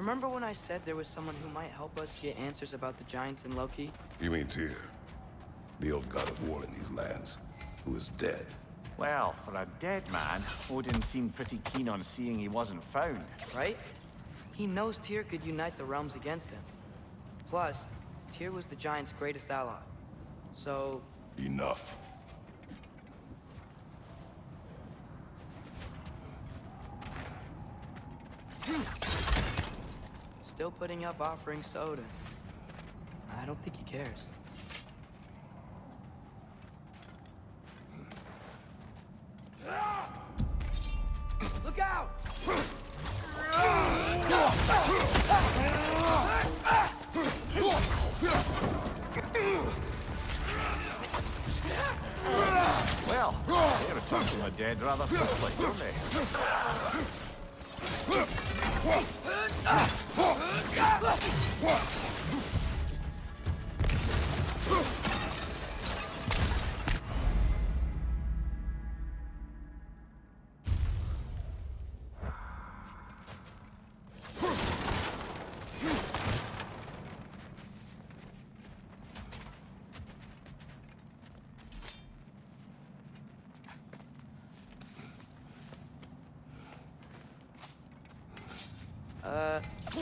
Remember when I said there was someone who might help us get answers about the giants in Loki? You mean Tyr? The old god of war in these lands, who is dead. Well, for a dead man, Odin seemed pretty keen on seeing he wasn't found. Right? He knows Tyr could unite the realms against him. Plus, Tyr was the giant's greatest ally. So... Enough. Still putting up offerings to Odin. I don't think he cares. Look out! Well, they return from the dead rather swiftly, don't they?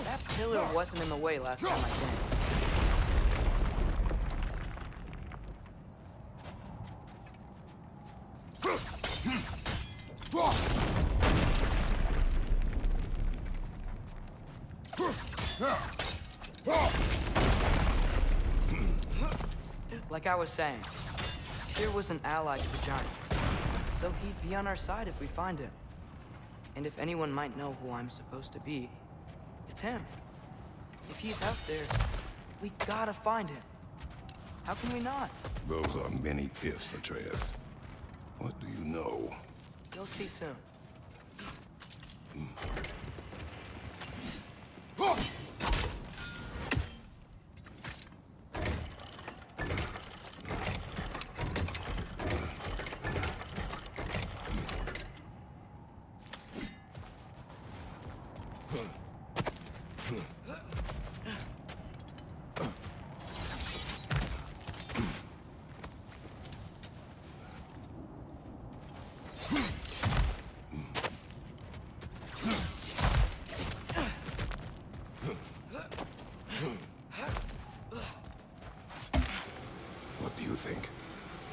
That pillar wasn't in the way last time I came. Like I was saying, Tyr was an ally to the giant, so he'd be on our side if we find him. And if anyone might know who I'm supposed to be, it's him. If he's out there, we gotta find him. How can we not? Those are many ifs, Atreus. What do you know? You'll see soon. What do you think?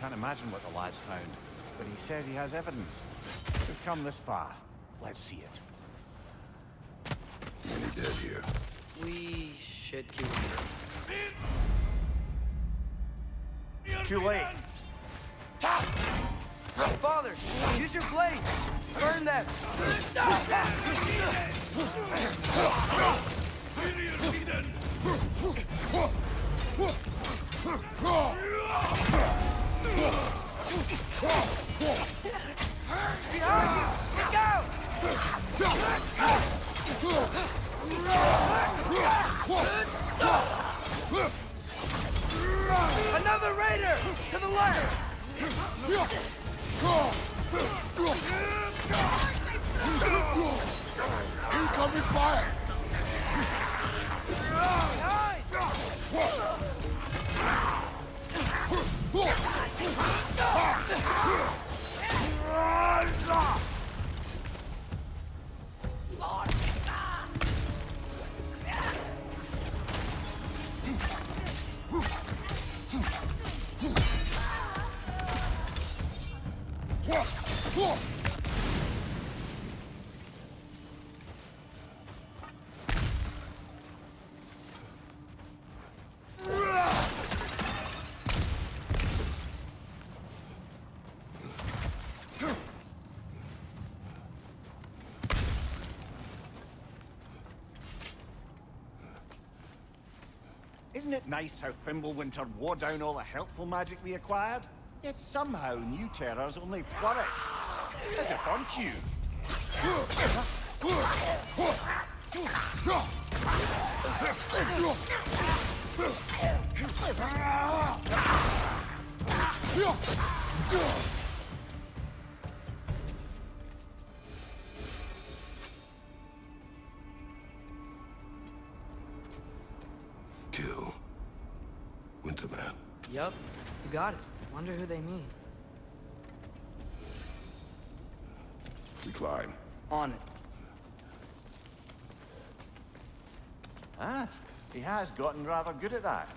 Can't imagine what the lad's found, but he says he has evidence. We've come this far. Let's see it. Many dead here. We should keep Too late. Father, use your blade! Burn them! Behind you! Look out! Another raider! To the left! Incoming fire! Isn't it nice how Fimbulwinter wore down all the helpful magic we acquired? Yet somehow new terrors only flourish. As if on cue. Yup, you got it. Wonder who they mean. We climb. On it. Ah, he has gotten rather good at that.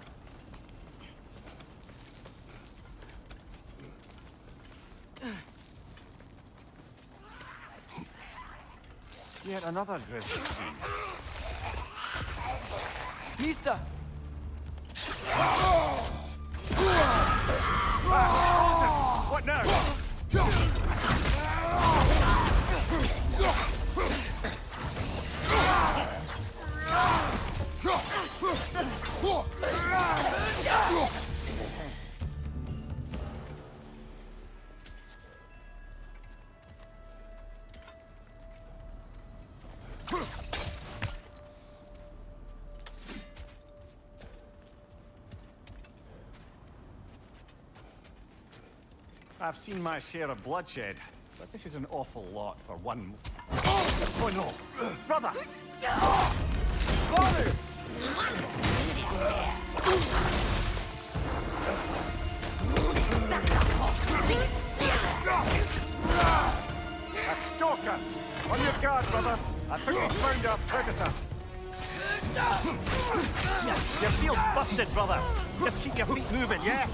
Yet another grisly scene. Mista! What now? I've seen my share of bloodshed, but this is an awful lot for one. Oh no! Brother! Father! A stalker! On your guard, brother! I think we found our predator! Your shield's busted, brother! Just keep your feet moving, yeah?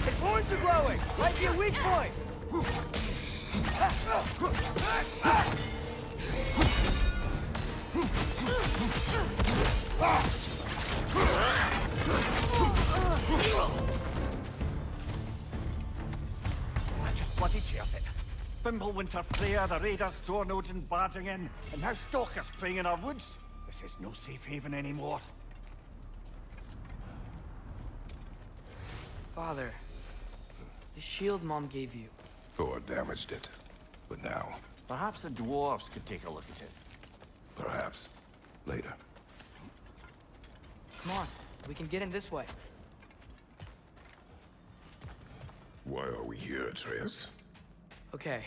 Its horns are glowing! Might be a weak point! I just bloody chairs it. Fimbulwinter Freya, the raiders, Stornodin barging in, and now stalkers preying in our woods. This is no safe haven anymore. Father, the shield Mom gave you. Thor damaged it. But now, Perhaps the dwarves could take a look at it. perhaps, later. Come on, we can get in this way. Why are we here, Atreus? Okay.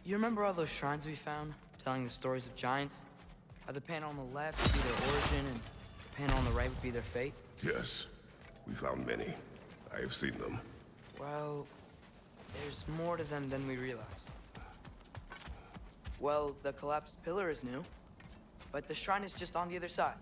You remember all those shrines we found, telling the stories of giants? How the panel on the left would be their origin, and the panel on the right would be their fate? Yes, we found many. I have seen them. Well, there's more to them than we realized. Well, the collapsed pillar is new, but the shrine is just on the other side.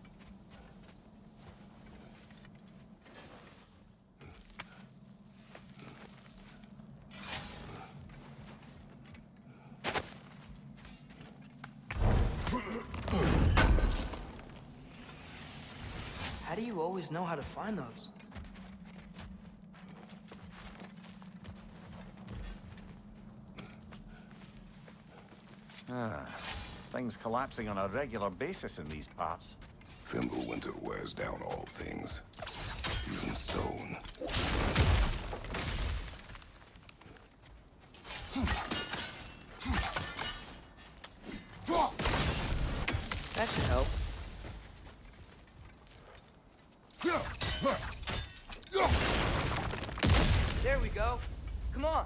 How do you always know how to find those? Ah, things collapsing on a regular basis in these parts. Fimbulwinter wears down all things, even stone. That should help. There we go. Come on.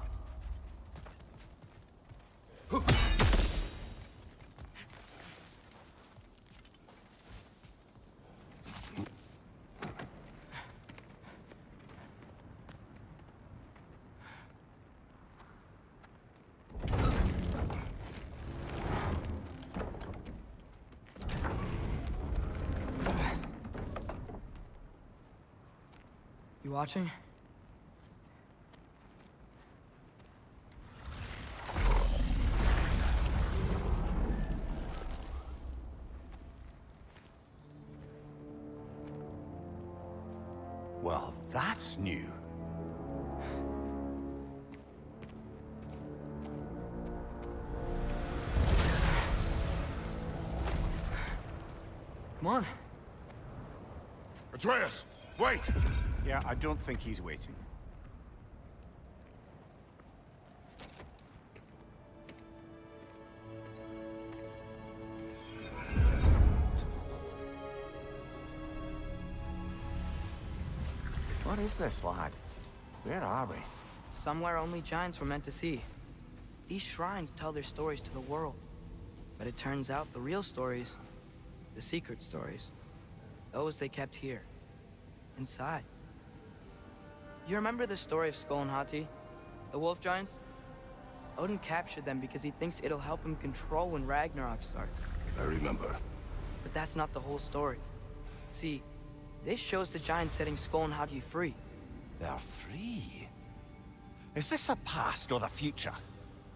You watching? Well, that's new. Come on. Atreus, wait! Yeah, I don't think he's waiting. What is this, lad? Where are we? Somewhere only giants were meant to see. These shrines tell their stories to the world. But it turns out the real stories, the secret stories, those they kept here, inside. You remember the story of Skull and Hati? The wolf giants? Odin captured them because he thinks it'll help him control when Ragnarok starts. I remember. But that's not the whole story. See, this shows the giants setting Skull and Hati free. They're free? Is this the past or the future?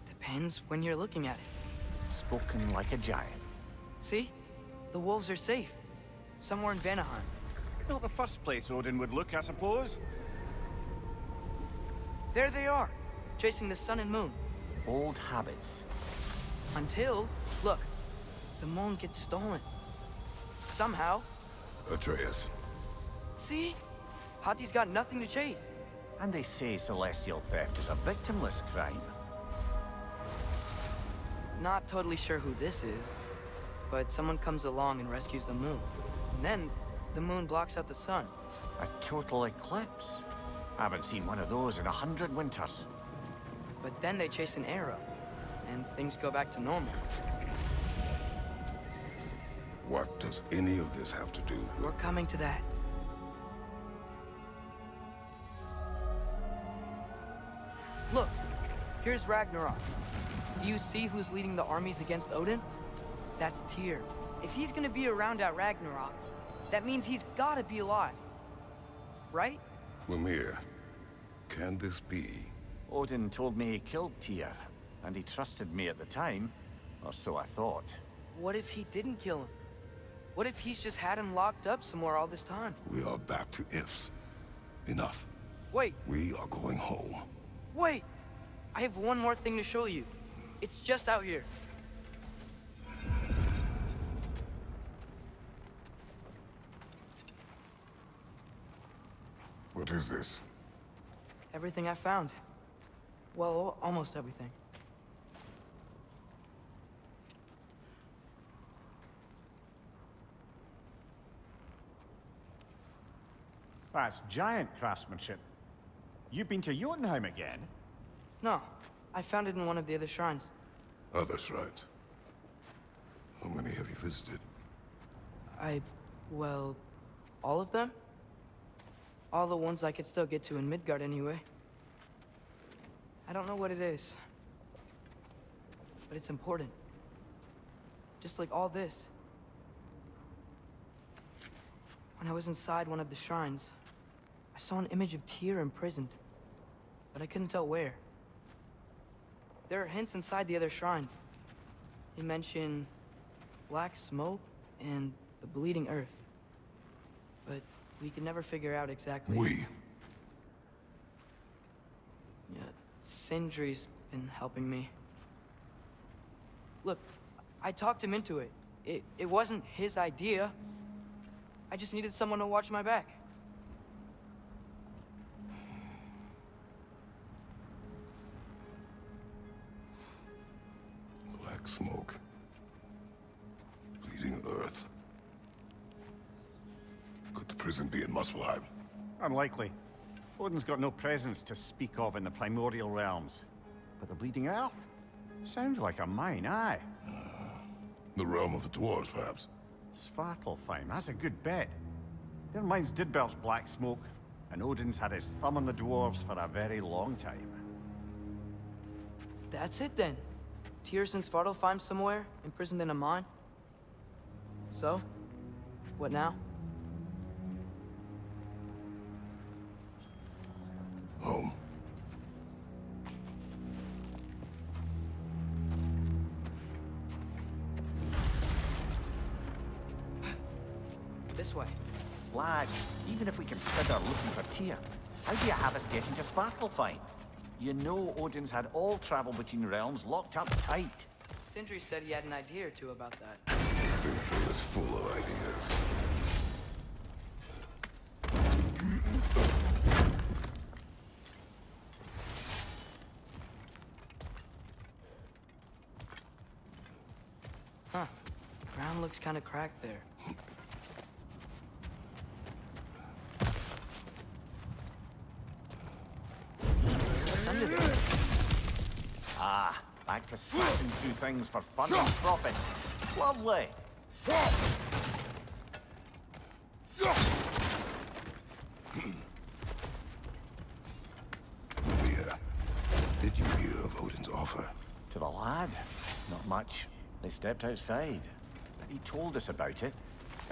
Depends when you're looking at it. Spoken like a giant. See? The wolves are safe. Somewhere in Vanaheim. Not the first place Odin would look, I suppose. There they are, chasing the sun and moon. Old habits. Until, look, the moon gets stolen. Somehow. Atreus. See? Hati's got nothing to chase. And they say celestial theft is a victimless crime. Not totally sure who this is, but someone comes along and rescues the moon. And then, the moon blocks out the sun. A total eclipse. Haven't seen one of those in 100 winters. But then they chase an arrow, and things go back to normal. What does any of this have to do We're with... coming to that. Look, here's Ragnarok. Do you see who's leading the armies against Odin? That's Tyr. If he's gonna be around at Ragnarok, that means he's gotta be alive. Right? Mimir, can this be? Odin told me he killed Tyr, and he trusted me at the time, or so I thought. What if he didn't kill him? What if he's just had him locked up somewhere all this time? We are back to ifs. Enough. Wait, We are going home. wait! I have one more thing to show you. It's just out here. What is this? Everything I found. Well, almost everything. That's giant craftsmanship. You've been to Jotunheim again? No, I found it in one of the other shrines. Other shrines. How many have you visited? Well, all of them? All the ones I could still get to in Midgard anyway. I don't know what it is, but it's important. Just like all this. When I was inside one of the shrines, I saw an image of Tyr imprisoned, but I couldn't tell where. There are hints inside the other shrines. They mention black smoke and the bleeding earth. But we could never figure out exactly. We. Yeah, Sindri's been helping me. Look, I talked him into it. It wasn't his idea. I just needed someone to watch my back. Black smoke. Bleeding earth. Could the prison be in Muspelheim? Unlikely. Odin's got no presence to speak of in the primordial realms. But the Bleeding Earth? Sounds like a mine, aye. The realm of the dwarves, perhaps? Svartalfheim, that's a good bet. Their mines did belch black smoke, and Odin's had his thumb on the dwarves for a very long time. That's it then. Tyr's in Svartalfheim somewhere, imprisoned in a mine. So, what now? Home. This way. Lad, even if we consider looking for Tyr, how do you have us getting to Svartalfheim? You know Odin's had all travel between realms locked up tight. Sindri said he had an idea or two about that. Sindri is full of ideas. Huh. Ground looks kind of cracked there. What's under Back to smashing through things for fun and profit. Lovely. Fear. Did you hear of Odin's offer? To the lad? Not much. They stepped outside. But he told us about it.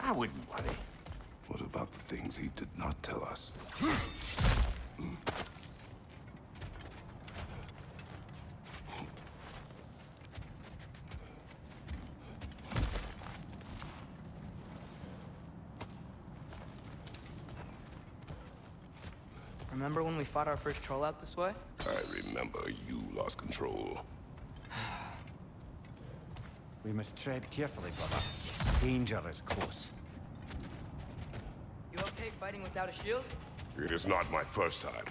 I wouldn't worry. What about the things he did not tell us? Remember when we fought our first troll out this way? I remember you lost control. We must tread carefully, brother. Danger is close. You okay fighting without a shield? It is not my first time.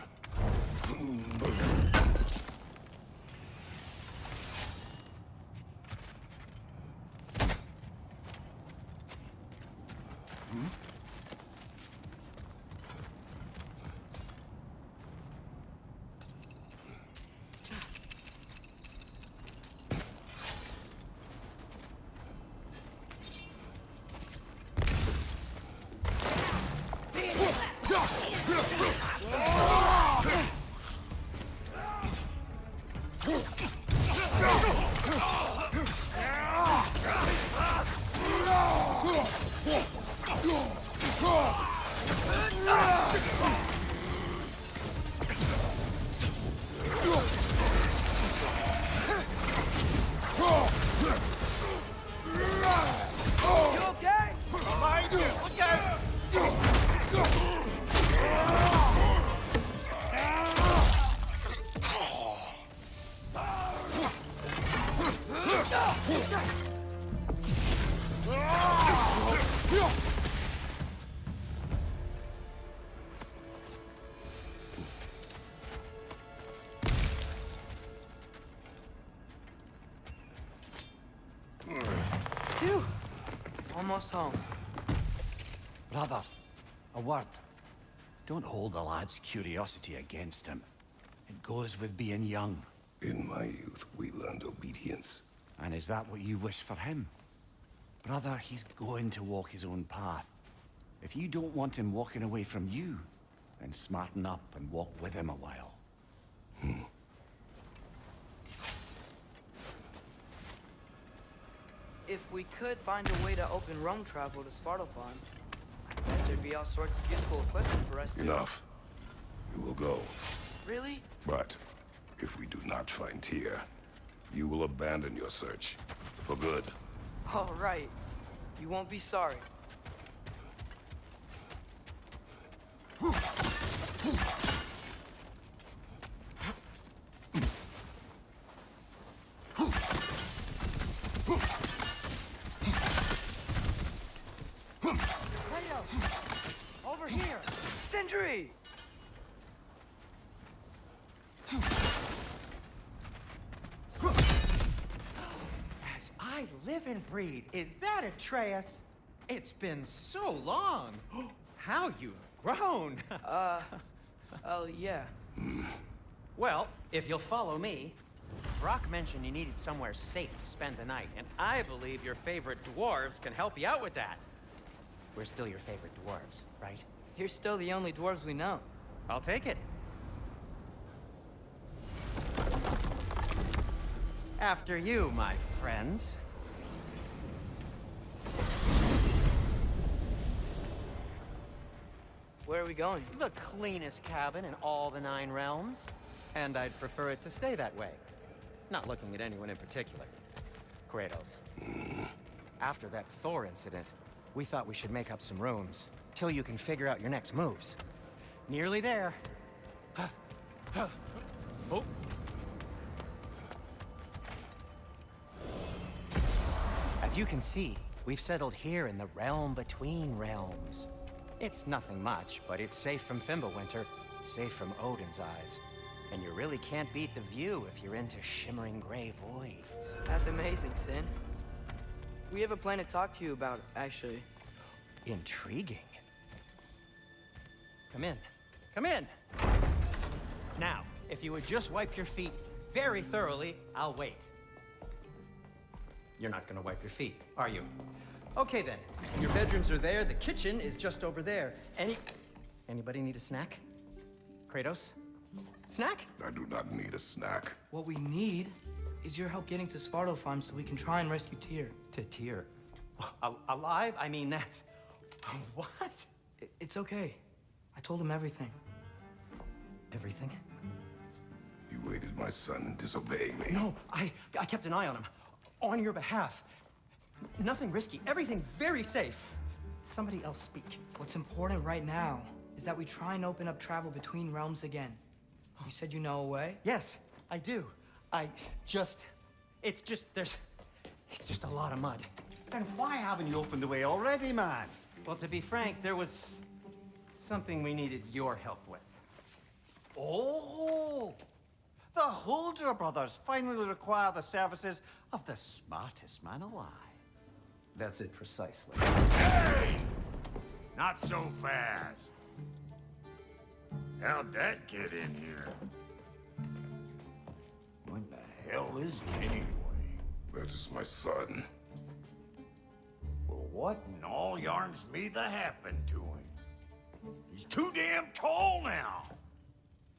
Phew. Almost home. Brother, a word. Don't hold the lad's curiosity against him. It goes with being young. In my youth, we learned obedience. And is that what you wish for him? Brother, he's going to walk his own path. If you don't want him walking away from you, then smarten up and walk with him a while. If we could find a way to open roam travel to Svartalfheim, I bet there'd be all sorts of useful equipment for us to... Enough. We will go. Really? But if we do not find Tyr, you will abandon your search. For good. All right. You won't be sorry. Over here! Sindri! As I live and breathe, is that Atreus? It's been so long. How you've grown. Oh, yeah. Well, if you'll follow me, Brock mentioned you needed somewhere safe to spend the night, and I believe your favorite dwarves can help you out with that. We're still your favorite dwarves, right? You're still the only dwarves we know. I'll take it. After you, my friends. Where are we going? The cleanest cabin in all the 9 realms. And I'd prefer it to stay that way. Not looking at anyone in particular. Kratos. After that Thor incident, we thought we should make up some rooms, till you can figure out your next moves. Nearly there. Oh. As you can see, we've settled here in the realm between realms. It's nothing much, but it's safe from Fimbulwinter, safe from Odin's eyes. And you really can't beat the view if you're into shimmering gray voids. That's amazing, Sin. We have a plan to talk to you about, actually. Intriguing. Come in. Come in! Now, if you would just wipe your feet very thoroughly, I'll wait. You're not gonna wipe your feet, are you? Okay then. Your bedrooms are there. The kitchen is just over there. Anybody need a snack? Kratos? Snack? I do not need a snack. What we need is your help getting to Svartalfheim so we can try and rescue Tyr. To Tyr. Alive? I mean, that's... What? It's okay. I told him everything. Everything? You aided my son in disobeying me. No, I kept an eye on him. On your behalf. Nothing risky. Everything very safe. Somebody else speak. What's important right now is that we try and open up travel between realms again. You said you know a way? Yes, I do. It's just a lot of mud. Then why haven't you opened the way already, man? Well, to be frank, there was something we needed your help with. Oh! The Holder brothers finally require the services of the smartest man alive. That's it precisely. Hey! Not so fast. How'd that get in here? What the hell is he anyway? That is my son. Well, what in all yarns me that happened to him? He's too damn tall now.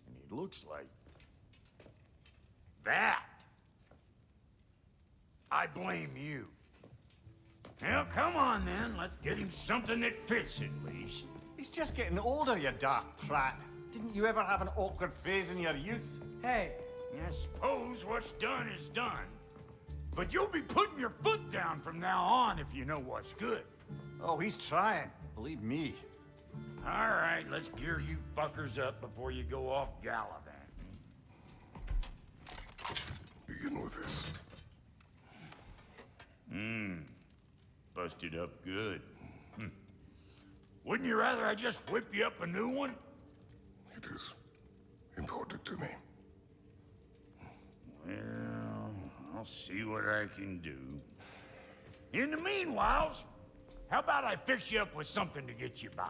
And he looks like... that. I blame you. Well, come on then. Let's get him something that fits at least. He's just getting older, you dark prat. Didn't you ever have an awkward phase in your youth? Hey, I suppose what's done is done. But you'll be putting your foot down from now on if you know what's good. Oh, he's trying. Believe me. All right, let's gear you fuckers up before you go off gallivanting. Begin with this. Busted up good. Wouldn't you rather I just whip you up a new one? It is important to me. Well, I'll see what I can do. In the meanwhile, how about I fix you up with something to get you by?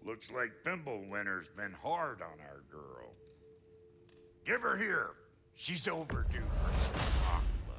Looks like Fimbulwinter's been hard on our girl. Give her here. She's overdue for some rock love.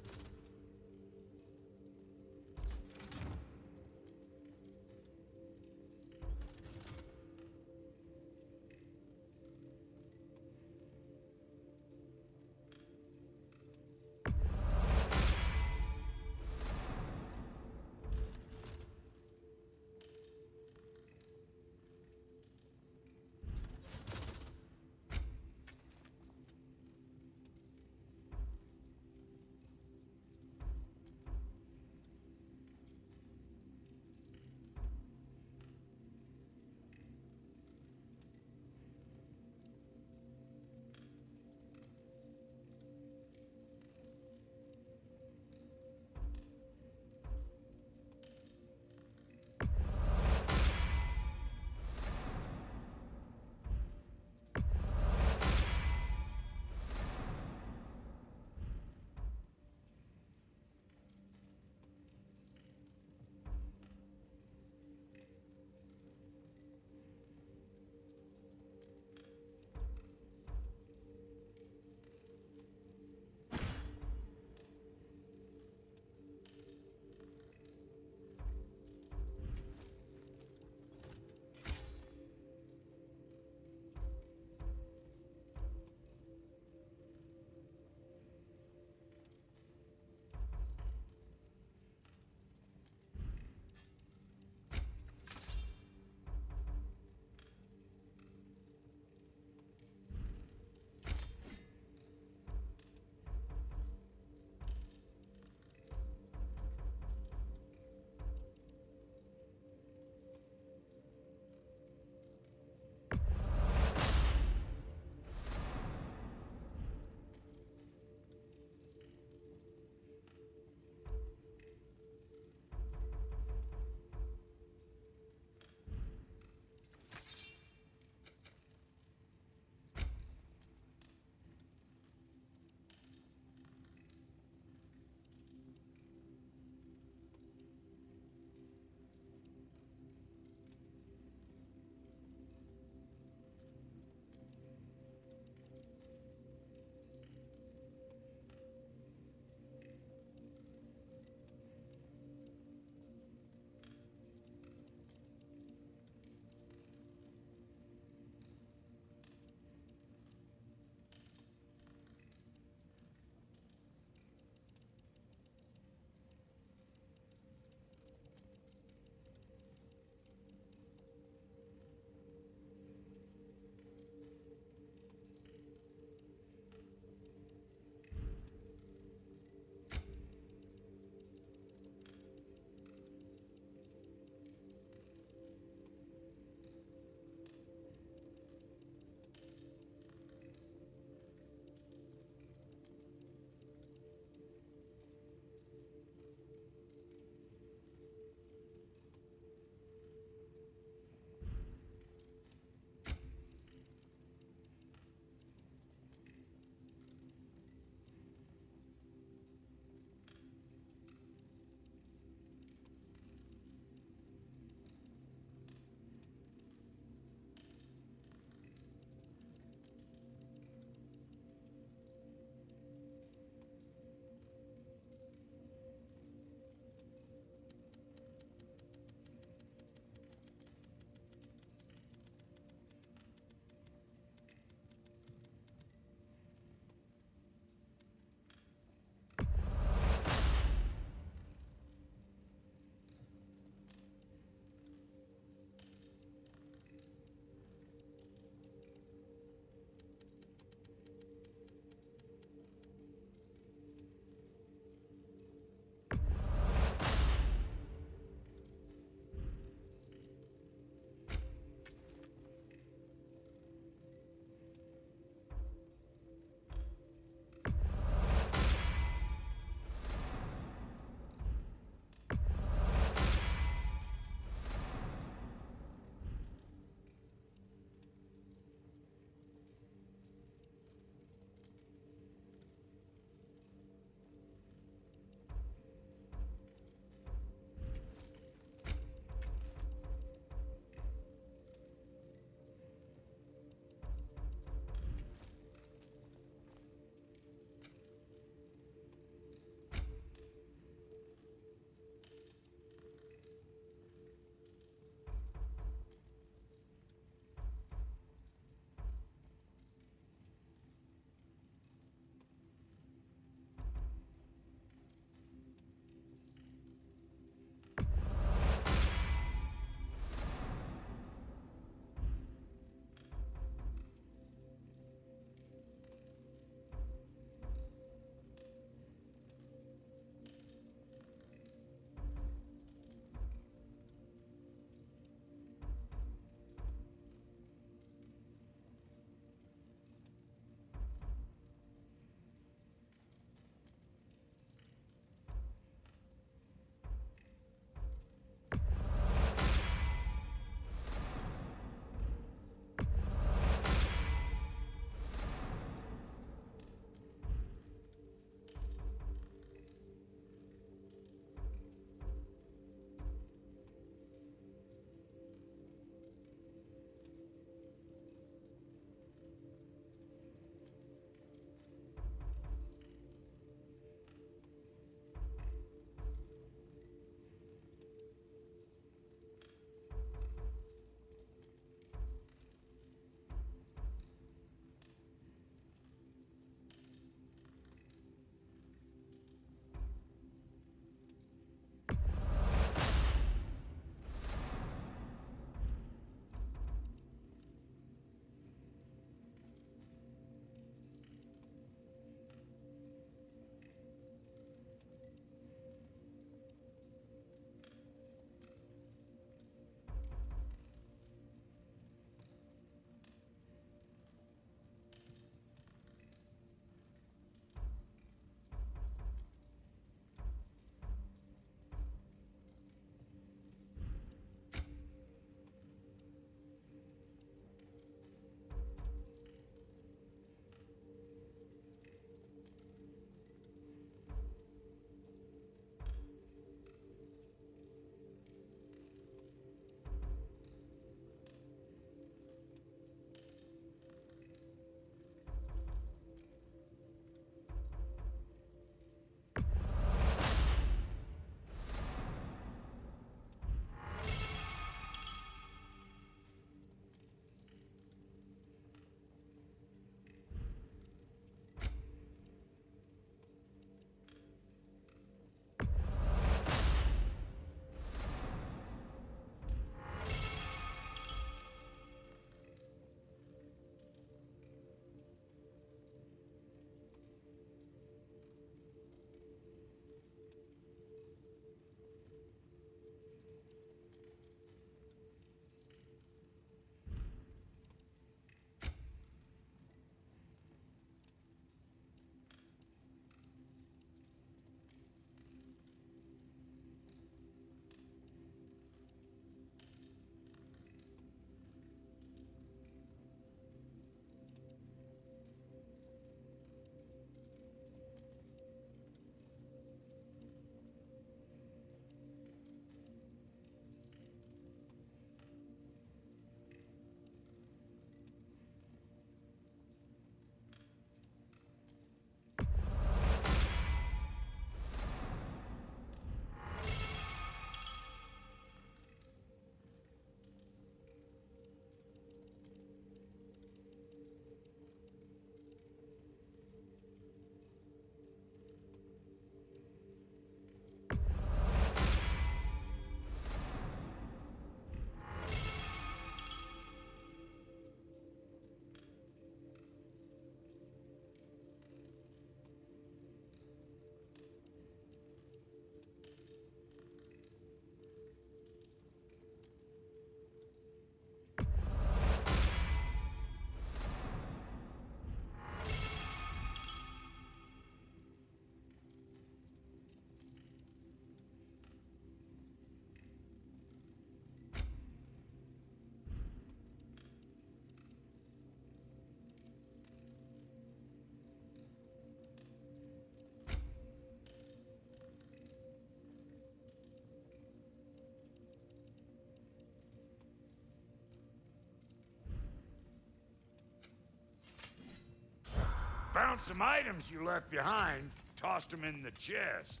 some items you left behind, tossed them in the chest.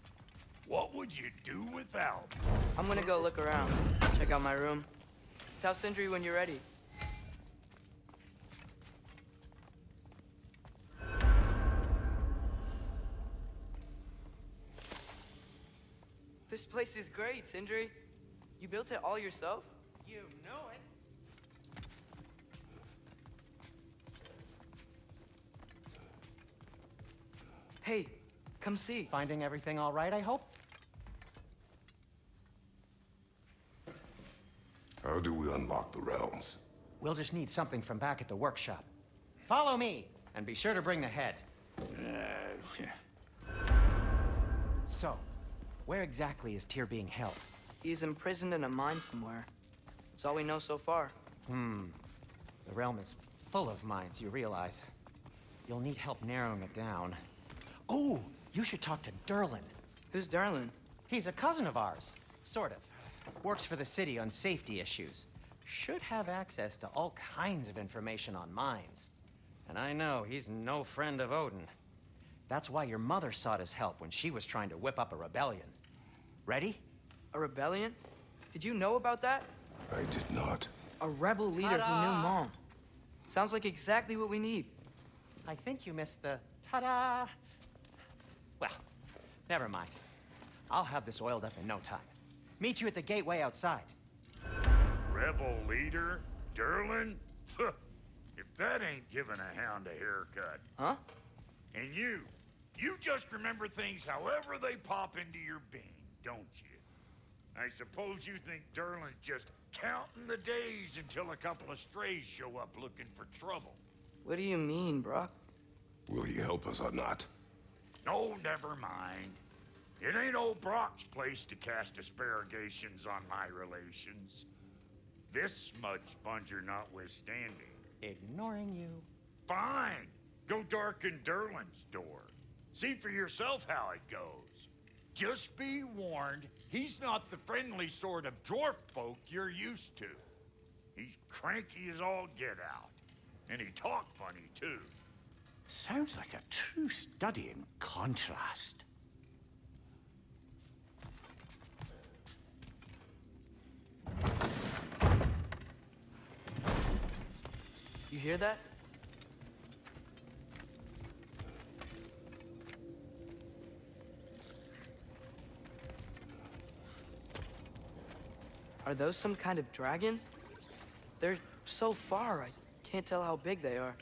What would you do without them? I'm gonna go look around. Check out my room. Tell Sindri when you're ready. This place is great, Sindri. You built it all yourself? You know it. Hey, come see. Finding everything all right, I hope? How do we unlock the realms? We'll just need something from back at the workshop. Follow me, and be sure to bring the head. So, where exactly is Tyr being held? He's imprisoned in a mine somewhere. That's all we know so far. The realm is full of mines, you realize. You'll need help narrowing it down. Oh, you should talk to Durlin. Who's Darlin? He's a cousin of ours, sort of. Works for the city on safety issues. Should have access to all kinds of information on mines. And I know he's no friend of Odin. That's why your mother sought his help when she was trying to whip up a rebellion. Ready? A rebellion? Did you know about that? I did not. A rebel leader who knew Mom. Sounds like exactly what we need. I think you missed the ta-da. Well, never mind. I'll have this oiled up in no time. Meet you at the gateway outside. Rebel leader? Durlin? If that ain't giving a hound a haircut. Huh? And you just remember things however they pop into your being, don't you? I suppose you think Durlin's just counting the days until a couple of strays show up looking for trouble. What do you mean, Brock? Will he help us or not? No, never mind. It ain't old Brock's place to cast asparagations on my relations. This smudge sponger notwithstanding. Ignoring you. Fine. Go darken Durlin's door. See for yourself how it goes. Just be warned, he's not the friendly sort of dwarf folk you're used to. He's cranky as all get out. And he talk funny, too. Sounds like a true study in contrast. You hear that? Are those some kind of dragons? They're so far, I can't tell how big they are.